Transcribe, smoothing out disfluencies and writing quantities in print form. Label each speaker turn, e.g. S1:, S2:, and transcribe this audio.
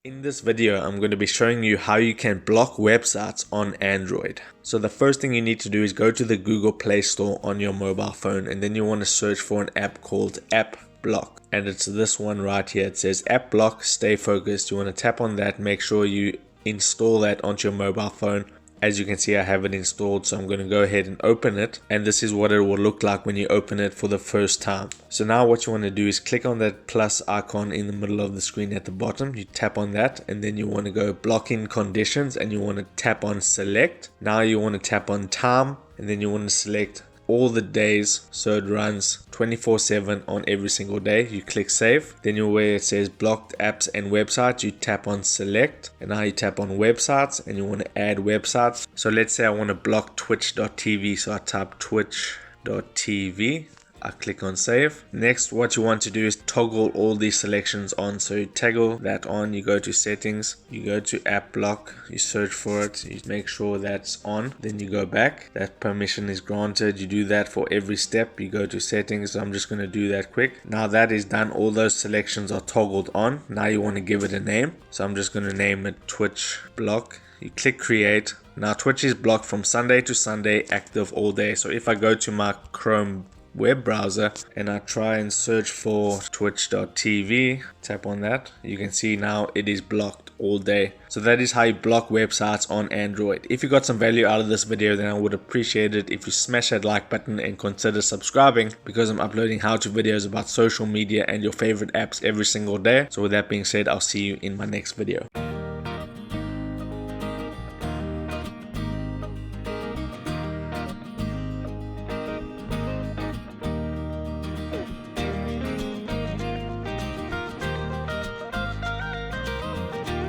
S1: In this video, I'm going to be showing you how you can block websites on Android. So the first thing you need to do is go to the Google Play Store on your mobile phone, and then you want to search for an app called App Block. And it's this one right here. It says App Block, stay focused. You want to tap on that, make sure you install that onto your mobile phone. As you can see, I have it installed, so I'm going to go ahead and open it, and this is what it will look like when you open it for the first time. So now what you want to do is click on that plus icon in the middle of the screen at the bottom. You tap on that, and then you want to go blocking conditions, and you want to tap on select. Now you want to tap on time, and then you want to select all the days, so it runs 24/7 on every single day. You click save, then you where it says blocked apps and websites, you tap on select, and now you tap on websites, and you want to add websites. So let's say I want to block twitch.tv, so I type twitch.tv. I click on save. Next, what you want to do is toggle all these selections on. So you toggle that on, you go to settings, you go to app block, you search for it, you make sure that's on, then you go back, that permission is granted. You do that for every step. You go to settings, so I'm just going to do that quick. Now that is done, all those selections are toggled on. Now you want to give it a name, so I'm just going to name it Twitch block. You click create. Now Twitch is blocked from Sunday to Sunday, active all day. So if I go to my Chrome web browser and I try and search for twitch.tv, tap on that, you can see now it is blocked all day. So that is how you block websites on Android. If you got some value out of this video, then I would appreciate it if you smash that like button and consider subscribing, because I'm uploading how-to videos about social media and your favorite apps every single day. So with that being said, I'll see you in my next video.